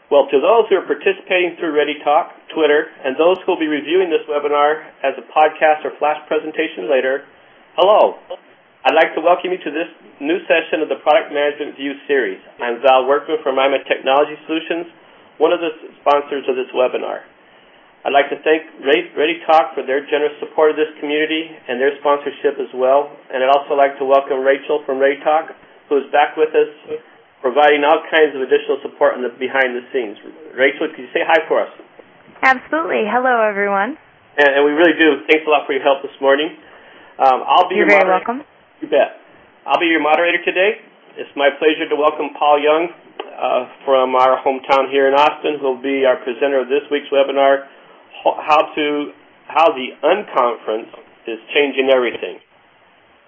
Well, to those who are participating through ReadyTalk, Twitter, and those who will be reviewing this webinar as a podcast or flash presentation later, hello. I'd like to welcome you to this new session of the Product Management View series. I'm Val Workman from Ryma Technology Solutions, one of the sponsors of this webinar. I'd like to thank ReadyTalk for their generous support of this community and their sponsorship as well. And I'd also like to welcome Rachel from ReadyTalk, who is back with us, providing all kinds of additional support on the behind the scenes. Rachel, could you say hi for us? Absolutely. Hello, everyone. And we really do. Thanks a lot for your help this morning. You're very welcome. You bet. I'll be your moderator today. It's my pleasure to welcome Paul Young from our hometown here in Austin, who will be our presenter of this week's webinar, How the Unconference is Changing Everything.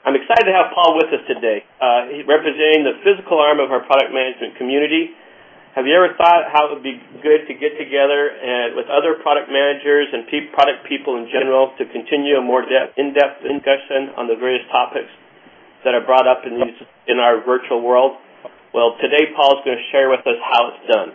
I'm excited to have Paul with us today, representing the physical arm of our product management community. Have you ever thought how it would be good to get together with other product managers and product people in general to continue a more in-depth discussion on the various topics that are brought up in our virtual world? Well, today Paul is going to share with us how it's done.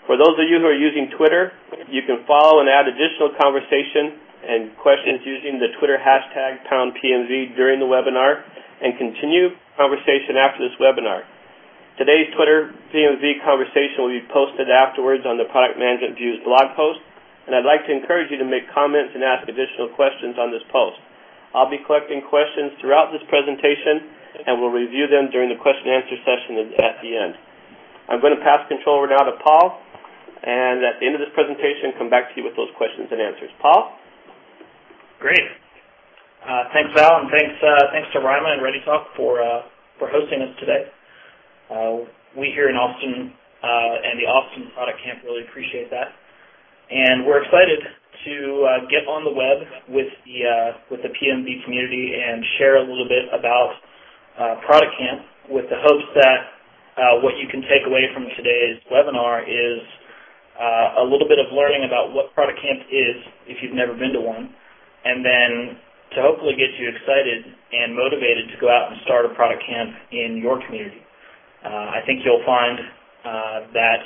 For those of you who are using Twitter, you can follow and add additional conversation and questions using the Twitter hashtag #PMV during the webinar and continue conversation after this webinar. Today's Twitter PMV conversation will be posted afterwards on the Product Management Views blog post, and I'd like to encourage you to make comments and ask additional questions on this post. I'll be collecting questions throughout this presentation, and we'll review them during the question and answer session at the end. I'm going to pass control over now to Paul, and at the end of this presentation, come back to you with those questions and answers. Paul? Great. Thanks, Val, and thanks to Ryma and ReadyTalk for hosting us today. We here in Austin and the Austin Product Camp really appreciate that, and we're excited to get on the web with the PMV community and share a little bit about ProductCamp, with the hopes that what you can take away from today's webinar is a little bit of learning about what ProductCamp is if you've never been to one, and then to hopefully get you excited and motivated to go out and start a product camp in your community. I think you'll find that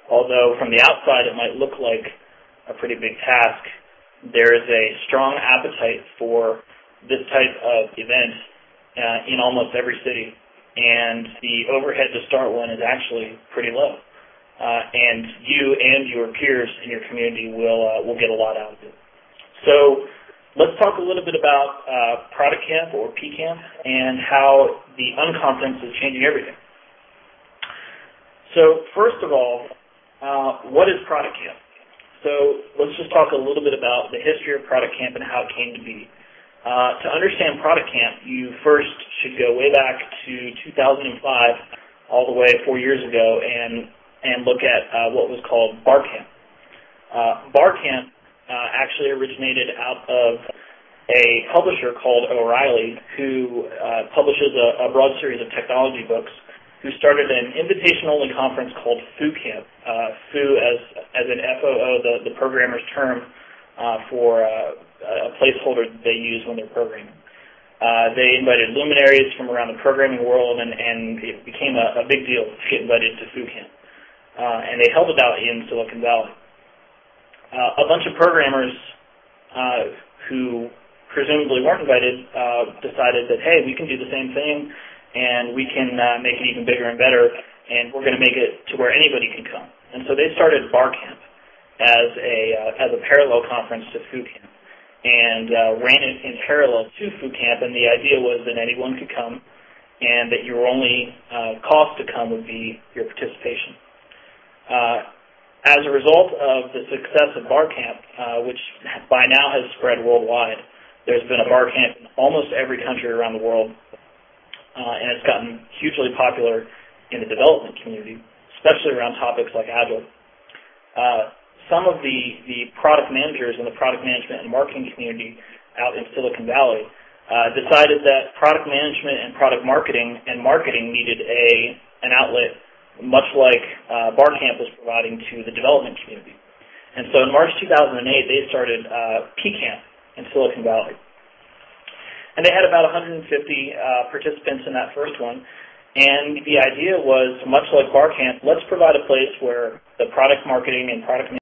although from the outside it might look like a pretty big task, there is a strong appetite for this type of event in almost every city, and the overhead to start one is actually pretty low. And you and your peers in your community will get a lot out of it. So let's talk a little bit about ProductCamp or PCamp and how the Unconference is changing everything. So first of all, what is ProductCamp? So let's just talk a little bit about the history of ProductCamp and how it came to be. To understand ProductCamp, you first should go way back to 2005, all the way 4 years ago, and look at what was called BarCamp. BarCamp actually originated out of a publisher called O'Reilly, who publishes a broad series of technology books, who started an invitation-only conference called FooCamp. Foo as in FOO, the programmer's term for a placeholder that they use when they're programming. They invited luminaries from around the programming world, and it became a big deal to get invited to FooCamp. And they held it out in Silicon Valley. A bunch of programmers who presumably weren't invited decided that, hey, we can do the same thing, and we can make it even bigger and better, and we're going to make it to where anybody can come. And so they started BarCamp as a parallel conference to FooCamp, and ran it in parallel to FooCamp, and the idea was that anyone could come, and that your only cost to come would be your participation. As a result of the success of BarCamp, which by now has spread worldwide, there's been a BarCamp in almost every country around the world, and it's gotten hugely popular in the development community, especially around topics like Agile. Some of the product managers in the product management and marketing community out in Silicon Valley decided that product management and product marketing needed an outlet much like BarCamp was providing to the development community. And so in March 2008, they started PCamp in Silicon Valley. And they had about 150 participants in that first one. And the idea was, much like Bar Camp, let's provide a place where the product marketing and product